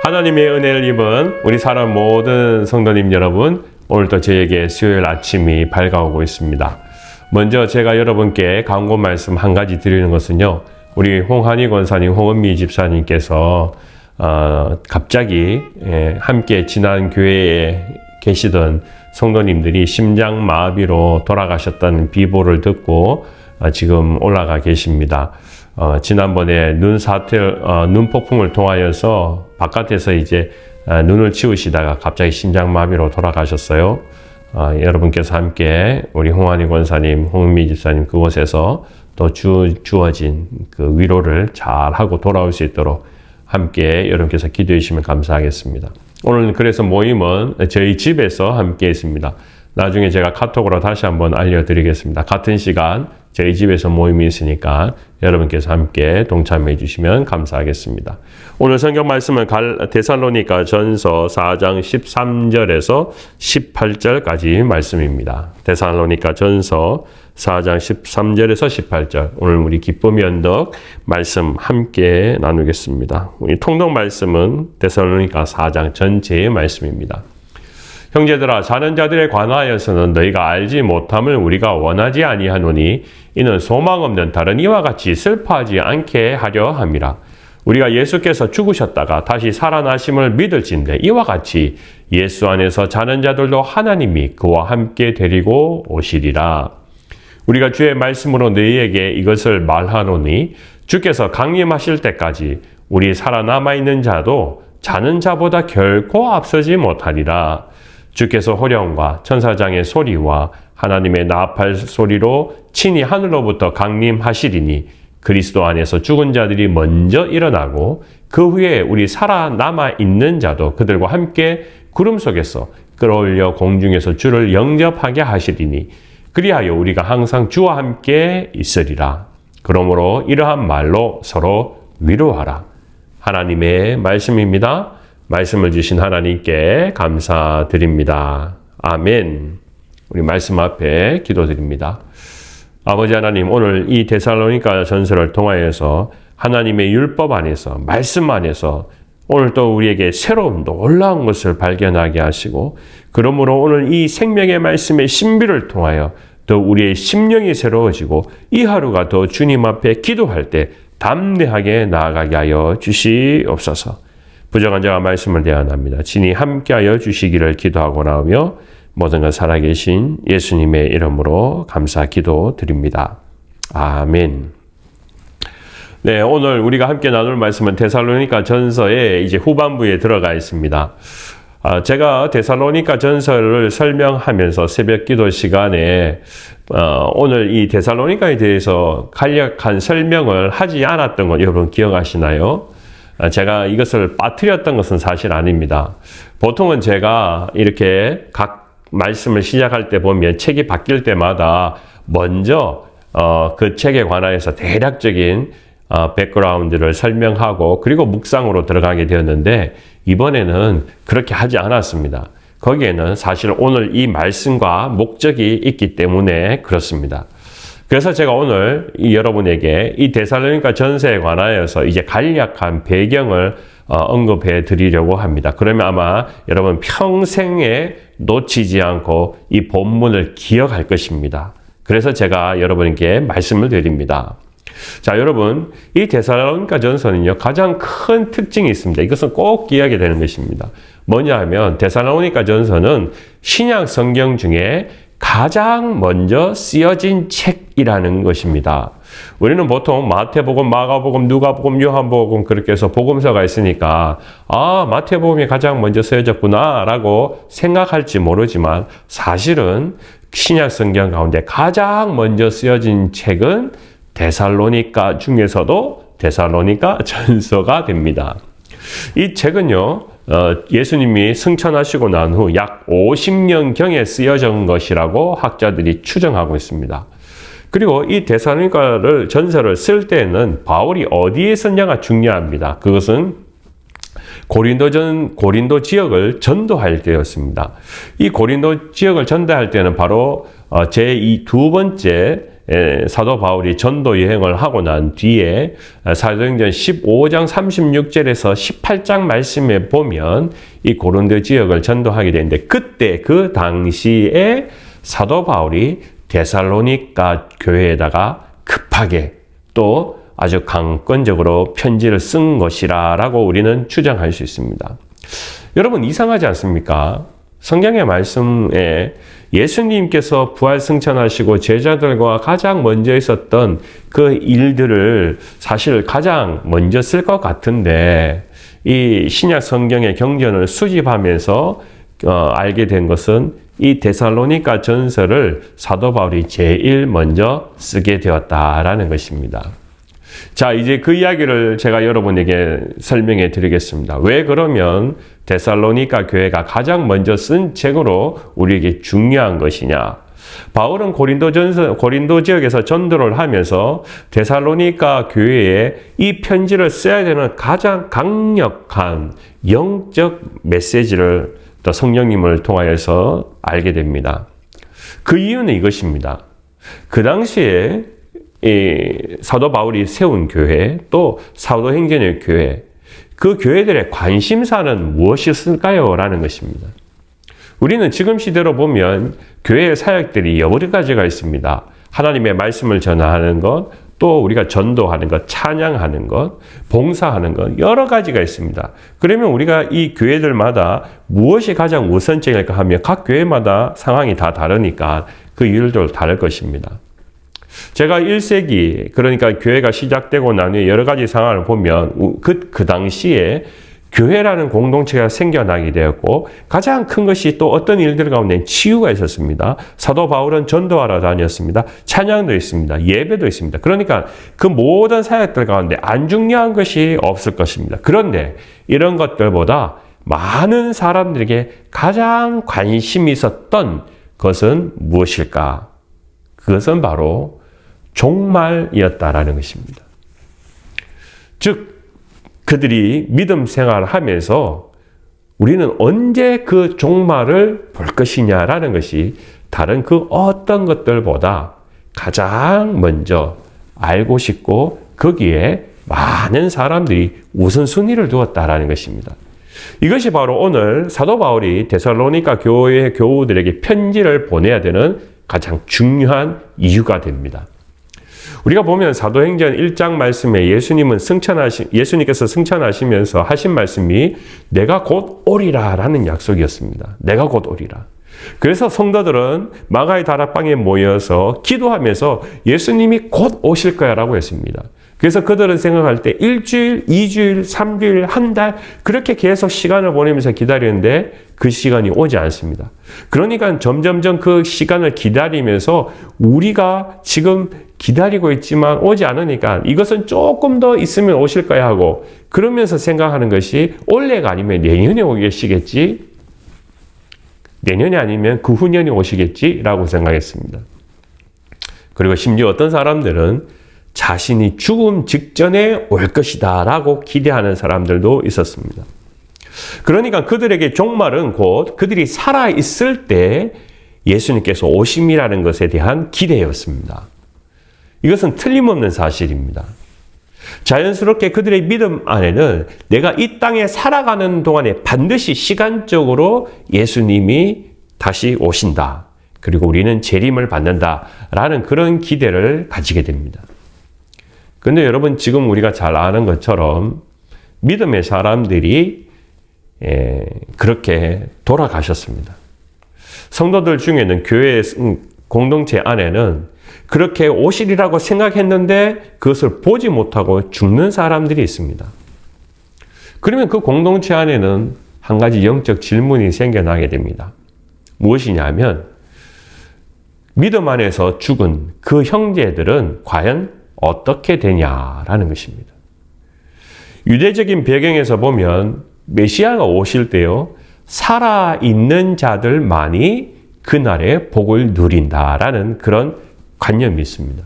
하나님의 은혜를 입은 우리 사랑 모든 성도님 여러분, 오늘도 저에게 수요일 아침이 밝아오고 있습니다. 먼저 제가 여러분께 강고 말씀 한 가지 드리는 것은요, 우리 홍한희 권사님, 홍은미 집사님께서 갑자기 함께 지난 교회에 계시던 성도님들이 심장마비로 돌아가셨다는 비보를 듣고 지금 올라가 계십니다. 지난번에 눈 폭풍을 통하여서 바깥에서 이제 눈을 치우시다가 갑자기 심장마비로 돌아가셨어요. 여러분께서 함께 우리 홍한희 권사님, 홍은미 집사님 그곳에서 또 주어진 그 위로를 잘 하고 돌아올 수 있도록 함께 여러분께서 기도해 주시면 감사하겠습니다. 오늘 그래서 모임은 저희 집에서 함께 있습니다. 나중에 제가 카톡으로 다시 한번 알려드리겠습니다. 같은 시간 저희 집에서 모임이 있으니까 여러분께서 함께 동참해 주시면 감사하겠습니다. 오늘 성경 말씀은 데살로니가 전서 4장 13절에서 18절까지 말씀입니다. 데살로니가 전서 4장 13절에서 18절. 오늘 우리 기쁨의 언덕 말씀 함께 나누겠습니다. 우리 통독 말씀은 데살로니가 4장 전체의 말씀입니다. 형제들아, 자는 자들에 관하여서는 너희가 알지 못함을 우리가 원하지 아니하노니 이는 소망 없는 다른 이와 같이 슬퍼하지 않게 하려 함이라. 우리가 예수께서 죽으셨다가 다시 살아나심을 믿을진대 이와 같이 예수 안에서 자는 자들도 하나님이 그와 함께 데리고 오시리라. 우리가 주의 말씀으로 너희에게 이것을 말하노니 주께서 강림하실 때까지 우리 살아남아 있는 자도 자는 자보다 결코 앞서지 못하리라. 주께서 호령과 천사장의 소리와 하나님의 나팔 소리로 친히 하늘로부터 강림하시리니 그리스도 안에서 죽은 자들이 먼저 일어나고 그 후에 우리 살아남아 있는 자도 그들과 함께 구름 속에서 끌어올려 공중에서 주를 영접하게 하시리니 그리하여 우리가 항상 주와 함께 있으리라. 그러므로 이러한 말로 서로 위로하라. 하나님의 말씀입니다. 말씀을 주신 하나님께 감사드립니다. 아멘. 우리 말씀 앞에 기도드립니다. 아버지 하나님, 오늘 이 데살로니가 전서를 통하여서 하나님의 율법 안에서, 말씀 안에서 오늘 또 우리에게 새로운 놀라운 것을 발견하게 하시고, 그러므로 오늘 이 생명의 말씀의 신비를 통하여 또 우리의 심령이 새로워지고 이 하루가 더 주님 앞에 기도할 때 담대하게 나아가게 하여 주시옵소서. 부정한 자가 말씀을 대안합니다. 친히 함께하여 주시기를 기도하고 나오며 모든 것 살아계신 예수님의 이름으로 감사 기도드립니다. 아멘. 네, 오늘 우리가 함께 나눌 말씀은 데살로니가 전서의 이제 후반부에 들어가 있습니다. 제가 데살로니가 전서를 설명하면서 새벽 기도 시간에 오늘 이 데살로니가에 대해서 간략한 설명을 하지 않았던 건 여러분 기억하시나요? 제가 이것을 빠뜨렸던 것은 사실 아닙니다. 보통은 제가 이렇게 각 말씀을 시작할 때 보면 책이 바뀔 때마다 먼저 그 책에 관하여서 대략적인 백그라운드를 설명하고 그리고 묵상으로 들어가게 되었는데 이번에는 그렇게 하지 않았습니다. 거기에는 사실 오늘 이 말씀과 목적이 있기 때문에 그렇습니다. 그래서 제가 오늘 여러분에게 이 데살로니가 전서에 관하여서 이제 간략한 배경을 언급해 드리려고 합니다. 그러면 아마 여러분 평생에 놓치지 않고 이 본문을 기억할 것입니다. 그래서 제가 여러분께 말씀을 드립니다. 자, 여러분, 이 데살로니가 전서는요, 가장 큰 특징이 있습니다. 이것은 꼭 기억해야 되는 것입니다. 뭐냐 하면 데살로니가 전서는 신약 성경 중에 가장 먼저 쓰여진 책이라는 것입니다. 우리는 보통 마태복음, 마가복음, 누가복음, 요한복음 그렇게 해서 복음서가 있으니까 마태복음이 가장 먼저 쓰여졌구나 라고 생각할지 모르지만 사실은 신약 성경 가운데 가장 먼저 쓰여진 책은 데살로니가 중에서도 데살로니가 전서가 됩니다. 이 책은요, 예수님이 승천하시고 난 후 약 50년경에 쓰여진 것이라고 학자들이 추정하고 있습니다. 그리고 이 데살로니가 전서를 쓸 때는 바울이 어디에 썼냐가 중요합니다. 그것은 고린도 지역을 전도할 때였습니다. 이 고린도 지역을 전도할 때는 바로 두 번째 사도 바울이 전도 여행을 하고 난 뒤에 사도행전 15장 36절에서 18장 말씀에 보면 이 고린도 지역을 전도하게 되는데, 그때 그 당시에 사도 바울이 데살로니가 교회에다가 급하게 또 아주 강권적으로 편지를 쓴 것이라고 우리는 추정할 수 있습니다. 여러분, 이상하지 않습니까? 성경의 말씀에 예수님께서 부활 승천하시고 제자들과 가장 먼저 있었던 그 일들을 사실 가장 먼저 쓸 것 같은데, 이 신약 성경의 경전을 수집하면서 알게 된 것은 이 데살로니가 전서를 사도 바울이 제일 먼저 쓰게 되었다라는 것입니다. 자, 이제 그 이야기를 제가 여러분에게 설명해 드리겠습니다. 왜 그러면 데살로니가 교회가 가장 먼저 쓴 책으로 우리에게 중요한 것이냐? 바울은 고린도 지역에서 전도를 하면서 데살로니가 교회에 이 편지를 써야 되는 가장 강력한 영적 메시지를 또 성령님을 통하여서 알게 됩니다. 그 이유는 이것입니다. 그 당시에 이 사도 바울이 세운 교회, 또 사도행전의 교회, 그 교회들의 관심사는 무엇이었을까요? 라는 것입니다. 우리는 지금 시대로 보면 교회의 사역들이 여러 가지가 있습니다. 하나님의 말씀을 전하는 것, 또 우리가 전도하는 것, 찬양하는 것, 봉사하는 것, 여러 가지가 있습니다. 그러면 우리가 이 교회들마다 무엇이 가장 우선적일까 하면 각 교회마다 상황이 다 다르니까 그 이유도 다를 것입니다. 제가 1세기, 그러니까 교회가 시작되고 난 후에 여러 가지 상황을 보면 그 당시에 교회라는 공동체가 생겨나게 되었고, 가장 큰 것이 또 어떤 일들 가운데 치유가 있었습니다. 사도 바울은 전도하러 다녔습니다. 찬양도 있습니다. 예배도 있습니다. 그러니까 그 모든 사역들 가운데 안 중요한 것이 없을 것입니다. 그런데 이런 것들보다 많은 사람들에게 가장 관심이 있었던 것은 무엇일까? 그것은 바로 종말이었다라는 것입니다. 즉, 그들이 믿음 생활을 하면서 우리는 언제 그 종말을 볼 것이냐라는 것이 다른 그 어떤 것들보다 가장 먼저 알고 싶고, 거기에 많은 사람들이 우선순위를 두었다라는 것입니다. 이것이 바로 오늘 사도 바울이 데살로니가 교회 교우들에게 편지를 보내야 되는 가장 중요한 이유가 됩니다. 우리가 보면 사도행전 1장 말씀에 예수님께서 승천하시면서 하신 말씀이 내가 곧 오리라 라는 약속이었습니다. 내가 곧 오리라. 그래서 성도들은 마가의 다락방에 모여서 기도하면서 예수님이 곧 오실 거야 라고 했습니다. 그래서 그들은 생각할 때 1주일, 2주일, 3주일, 한 달 그렇게 계속 시간을 보내면서 기다리는데 그 시간이 오지 않습니다. 그러니까 점점점 그 시간을 기다리면서 우리가 지금 기다리고 있지만 오지 않으니까 이것은 조금 더 있으면 오실 거야 하고, 그러면서 생각하는 것이 올해가 아니면 내년에 오시겠지, 내년이 아니면 그 후년에 오시겠지 라고 생각했습니다. 그리고 심지어 어떤 사람들은 자신이 죽음 직전에 올 것이다 라고 기대하는 사람들도 있었습니다. 그러니까 그들에게 종말은 곧 그들이 살아있을 때 예수님께서 오심이라는 것에 대한 기대였습니다. 이것은 틀림없는 사실입니다. 자연스럽게 그들의 믿음 안에는 내가 이 땅에 살아가는 동안에 반드시 시간적으로 예수님이 다시 오신다. 그리고 우리는 재림을 받는다라는 그런 기대를 가지게 됩니다. 그런데 여러분, 지금 우리가 잘 아는 것처럼 믿음의 사람들이 그렇게 돌아가셨습니다. 성도들 중에는 교회 공동체 안에는 그렇게 오시리라고 생각했는데 그것을 보지 못하고 죽는 사람들이 있습니다. 그러면 그 공동체 안에는 한 가지 영적 질문이 생겨나게 됩니다. 무엇이냐면, 믿음 안에서 죽은 그 형제들은 과연 어떻게 되냐라는 것입니다. 유대적인 배경에서 보면 메시아가 오실 때요, 살아있는 자들만이 그날의 복을 누린다라는 그런 관념이 있습니다.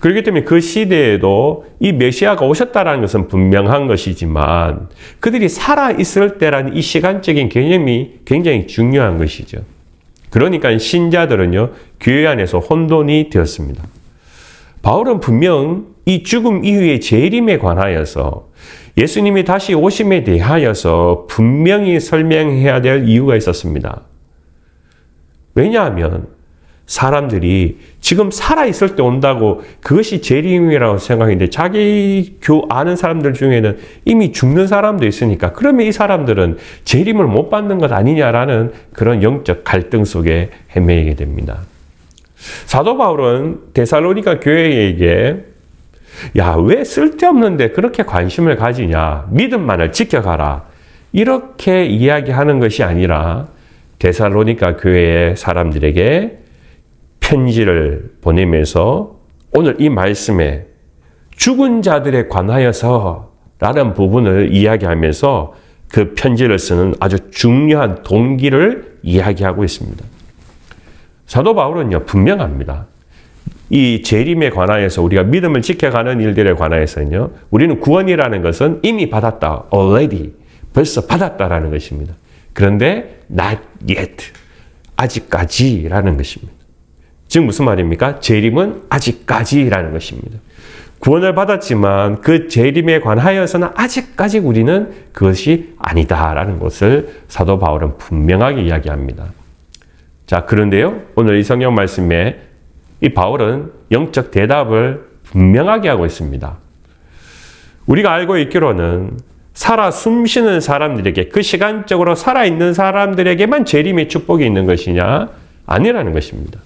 그렇기 때문에 그 시대에도 이 메시아가 오셨다는 것은 분명한 것이지만 그들이 살아있을 때라는 이 시간적인 개념이 굉장히 중요한 것이죠. 그러니까 신자들은요, 교회 안에서 혼돈이 되었습니다. 바울은 분명 이 죽음 이후의 재림에 관하여서 예수님이 다시 오심에 대하여서 분명히 설명해야 될 이유가 있었습니다. 왜냐하면 사람들이 지금 살아있을 때 온다고 그것이 재림이라고 생각했는데 자기 아는 사람들 중에는 이미 죽는 사람도 있으니까 그러면 이 사람들은 재림을 못 받는 것 아니냐라는 그런 영적 갈등 속에 헤매게 됩니다. 사도 바울은 데살로니가 교회에게 야, 왜 쓸데없는데 그렇게 관심을 가지냐? 믿음만을 지켜가라. 이렇게 이야기하는 것이 아니라 데살로니가 교회의 사람들에게 편지를 보내면서 오늘 이 말씀에 죽은 자들에 관하여서 라는 부분을 이야기하면서 그 편지를 쓰는 아주 중요한 동기를 이야기하고 있습니다. 사도 바울은요, 분명합니다. 이 재림에 관하여서 우리가 믿음을 지켜가는 일들에 관하여서는요, 우리는 구원이라는 것은 이미 받았다. already. 벌써 받았다라는 것입니다. 그런데 not yet. 아직까지라는 것입니다. 즉 무슨 말입니까? 재림은 아직까지라는 것입니다. 구원을 받았지만 그 재림에 관하여서는 아직까지 우리는 그것이 아니다라는 것을 사도 바울은 분명하게 이야기합니다. 자, 그런데요, 오늘 이 성경 말씀에 이 바울은 영적 대답을 분명하게 하고 있습니다. 우리가 알고 있기로는 살아 숨쉬는 사람들에게, 그 시간적으로 살아있는 사람들에게만 재림의 축복이 있는 것이냐? 아니라는 것입니다.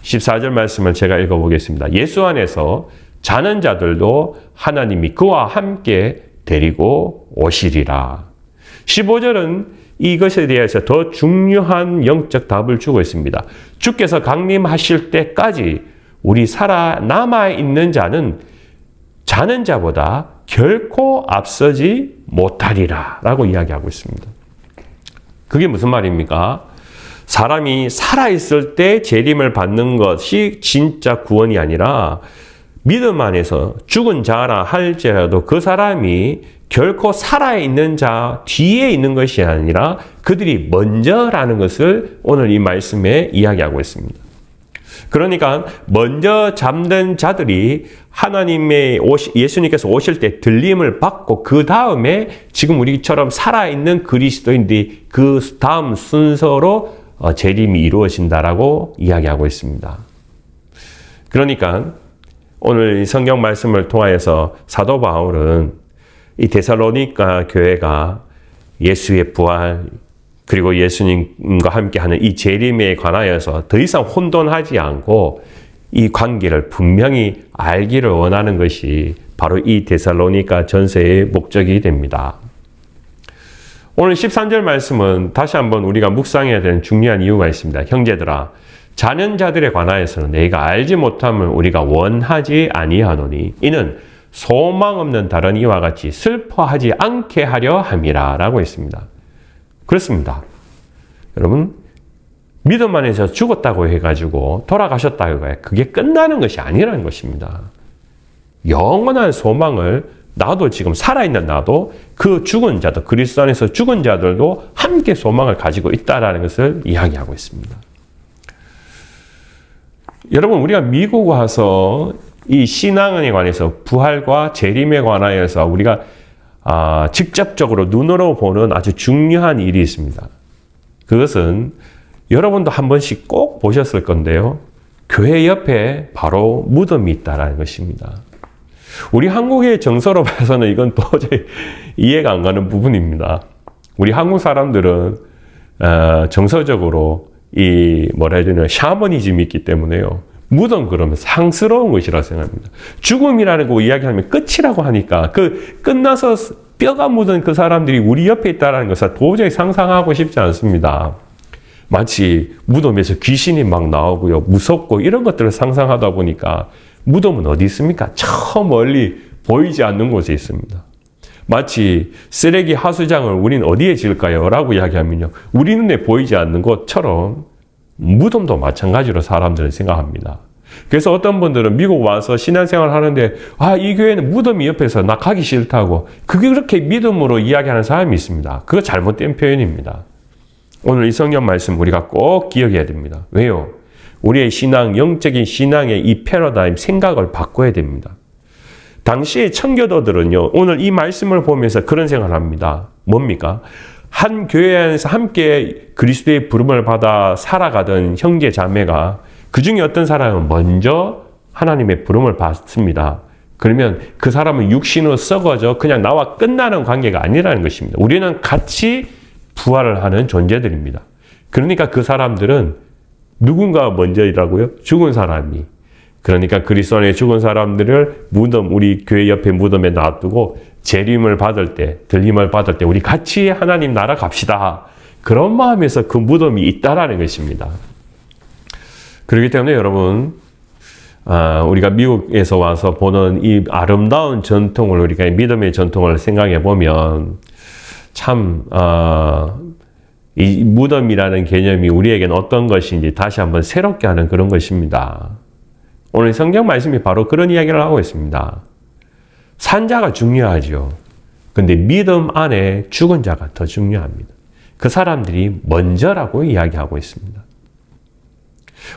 14절 말씀을 제가 읽어보겠습니다. 예수 안에서 자는 자들도 하나님이 그와 함께 데리고 오시리라. 15절은 이것에 대해서 더 중요한 영적 답을 주고 있습니다. 주께서 강림하실 때까지 우리 살아남아있는 자는 자는 자보다 결코 앞서지 못하리라 라고 이야기하고 있습니다. 그게 무슨 말입니까? 사람이 살아있을 때 재림을 받는 것이 진짜 구원이 아니라 믿음 안에서 죽은 자라 할지라도 그 사람이 결코 살아있는 자 뒤에 있는 것이 아니라 그들이 먼저라는 것을 오늘 이 말씀에 이야기하고 있습니다. 그러니까 먼저 잠든 자들이 예수님께서 오실 때 들림을 받고 그 다음에 지금 우리처럼 살아있는 그리스도인들이 그 다음 순서로 재림이 이루어진다라고 이야기하고 있습니다. 그러니까 오늘 이 성경 말씀을 통하여서 사도 바울은 이 데살로니가 교회가 예수의 부활 그리고 예수님과 함께하는 이 재림에 관하여서 더 이상 혼돈하지 않고 이 관계를 분명히 알기를 원하는 것이 바로 이 데살로니가 전서의 목적이 됩니다. 오늘 13절 말씀은 다시 한번 우리가 묵상해야 되는 중요한 이유가 있습니다. 형제들아, 자는 자들에 관하여서는 내가 알지 못함을 우리가 원하지 아니하노니 이는 소망 없는 다른 이와 같이 슬퍼하지 않게 하려 함이라 라고 했습니다. 그렇습니다. 여러분, 믿음 안에서 죽었다고 해가지고 돌아가셨다고 해 그게 끝나는 것이 아니라는 것입니다. 영원한 소망을 나도 지금 살아있는 나도 그 죽은 자도 그리스도 안에서 죽은 자들도 함께 소망을 가지고 있다는 것을 이야기하고 있습니다. 여러분, 우리가 미국 와서 이 신앙에 관해서 부활과 재림에 관하여서 우리가 직접적으로 눈으로 보는 아주 중요한 일이 있습니다. 그것은 여러분도 한 번씩 꼭 보셨을 건데요. 교회 옆에 바로 무덤이 있다는 것입니다. 우리 한국의 정서로 봐서는 이건 도저히 이해가 안 가는 부분입니다. 우리 한국 사람들은 정서적으로 샤머니즘이 있기 때문에요. 무덤 그러면 상스러운 것이라 생각합니다. 죽음이라는 거 이야기하면 끝이라고 하니까 그 끝나서 뼈가 묻은 그 사람들이 우리 옆에 있다는 것을 도저히 상상하고 싶지 않습니다. 마치 무덤에서 귀신이 막 나오고요. 무섭고 이런 것들을 상상하다 보니까 무덤은 어디 있습니까? 저 멀리 보이지 않는 곳에 있습니다. 마치 쓰레기 하수장을 우린 어디에 지을까요? 라고 이야기하면요. 우리 눈에 보이지 않는 것처럼 무덤도 마찬가지로 사람들은 생각합니다. 그래서 어떤 분들은 미국 와서 신앙생활 하는데 이 교회는 무덤이 옆에서 나 가기 싫다고 그게 그렇게 믿음으로 이야기하는 사람이 있습니다. 그거 잘못된 표현입니다. 오늘 이 성경 말씀 우리가 꼭 기억해야 됩니다. 왜요? 우리의 신앙, 영적인 신앙의 이 패러다임, 생각을 바꿔야 됩니다. 당시의 청교도들은요, 오늘 이 말씀을 보면서 그런 생각을 합니다. 뭡니까? 한 교회 안에서 함께 그리스도의 부름을 받아 살아가던 형제 자매가 그 중에 어떤 사람은 먼저 하나님의 부름을 받습니다. 그러면 그 사람은 육신으로 썩어져 그냥 나와 끝나는 관계가 아니라는 것입니다. 우리는 같이 부활을 하는 존재들입니다. 그러니까 그 사람들은 누군가 먼저이라고요? 죽은 사람이. 그러니까 그리스도 안에 죽은 사람들을 무덤, 우리 교회 옆에 무덤에 놔두고 재림을 받을 때, 들림을 받을 때 우리 같이 하나님 나라 갑시다. 그런 마음에서 그 무덤이 있다라는 것입니다. 그렇기 때문에 여러분, 우리가 미국에서 와서 보는 이 아름다운 전통을, 우리가 믿음의 전통을 생각해 보면 참 이 무덤이라는 개념이 우리에게는 어떤 것인지 다시 한번 새롭게 하는 그런 것입니다. 오늘 성경 말씀이 바로 그런 이야기를 하고 있습니다. 산자가 중요하죠. 근데 믿음 안에 죽은 자가 더 중요합니다. 그 사람들이 먼저라고 이야기하고 있습니다.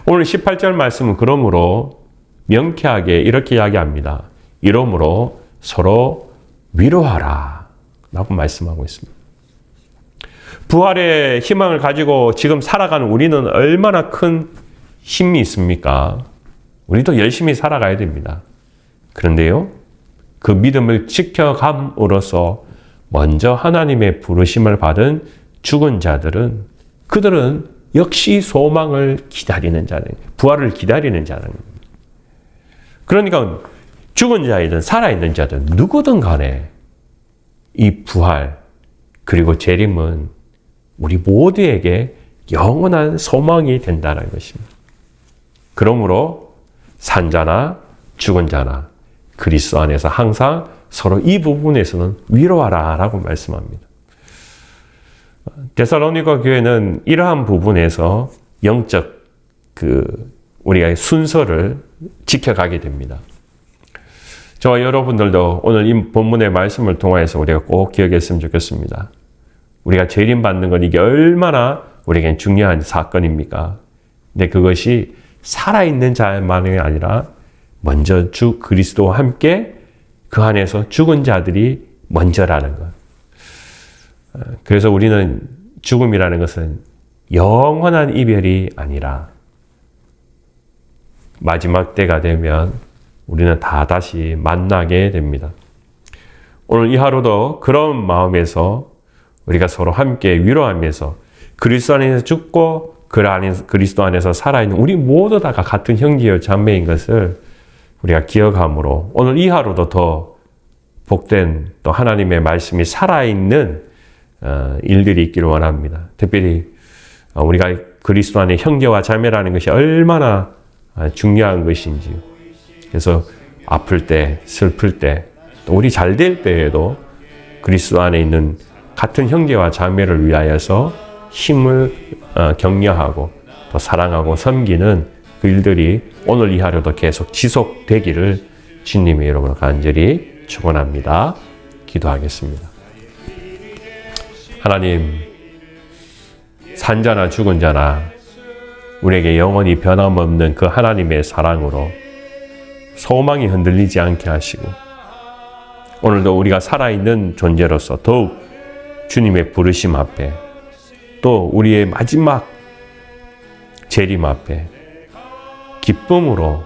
오늘 18절 말씀은 그러므로 명쾌하게 이렇게 이야기합니다. 이러므로 서로 위로하라 라고 말씀하고 있습니다. 부활의 희망을 가지고 지금 살아가는 우리는 얼마나 큰 힘이 있습니까? 우리도 열심히 살아가야 됩니다. 그런데요, 그 믿음을 지켜감으로써 먼저 하나님의 부르심을 받은 죽은 자들은, 그들은 역시 소망을 기다리는 자는, 부활을 기다리는 자는 겁니다. 그러니까 죽은 자이든 살아있는 자든 누구든 간에 이 부활 그리고 재림은 우리 모두에게 영원한 소망이 된다는 것입니다. 그러므로 산자나 죽은 자나 그리스도 안에서 항상 서로 이 부분에서는 위로하라 라고 말씀합니다. 데살로니가 교회는 이러한 부분에서 영적 우리가 순서를 지켜가게 됩니다. 저와 여러분들도 오늘 이 본문의 말씀을 통해서 우리가 꼭 기억했으면 좋겠습니다. 우리가 재림받는 건 이게 얼마나 우리에겐 중요한 사건입니까? 근데 그것이 살아있는 자만이 아니라 먼저 주 그리스도와 함께 그 안에서 죽은 자들이 먼저라는 것. 그래서 우리는 죽음이라는 것은 영원한 이별이 아니라 마지막 때가 되면 우리는 다 다시 만나게 됩니다. 오늘 이 하루도 그런 마음에서 우리가 서로 함께 위로하면서 그리스도 안에서 죽고 그리스도 안에서 살아있는 우리 모두 다가 같은 형제요 자매인 것을 우리가 기억함으로 오늘 이 하루도 더 복된 또 하나님의 말씀이 살아있는 일들이 있기를 원합니다. 특별히 우리가 그리스도 안에 형제와 자매라는 것이 얼마나 중요한 것인지, 그래서 아플 때, 슬플 때, 또 우리 잘 될 때에도 그리스도 안에 있는 같은 형제와 자매를 위하여서 힘을 격려하고 또 사랑하고 섬기는 그 일들이 오늘 이 하루도 계속 지속되기를 주님의 이름으로 간절히 축원합니다. 기도하겠습니다. 하나님, 산자나 죽은 자나 우리에게 영원히 변함없는 그 하나님의 사랑으로 소망이 흔들리지 않게 하시고 오늘도 우리가 살아있는 존재로서 더욱 주님의 부르심 앞에 또 우리의 마지막 재림 앞에 기쁨으로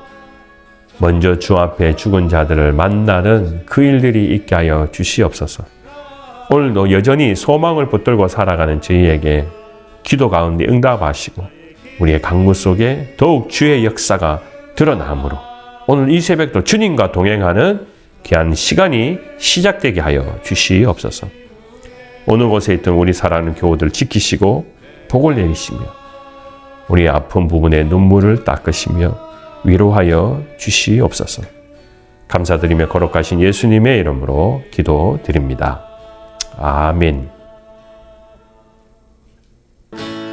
먼저 주 앞에 죽은 자들을 만나는 그 일들이 있게 하여 주시옵소서. 오늘도 여전히 소망을 붙들고 살아가는 저희에게 기도 가운데 응답하시고 우리의 강구 속에 더욱 주의 역사가 드러나므로 오늘 이 새벽도 주님과 동행하는 귀한 시간이 시작되게 하여 주시옵소서. 어느 곳에 있던 우리 사랑하는 교우들 지키시고 복을 내리시며 우리의 아픈 부분에 눈물을 닦으시며 위로하여 주시옵소서. 감사드리며 거룩하신 예수님의 이름으로 기도드립니다. 아멘.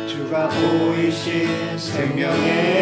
주가 보이신 생명의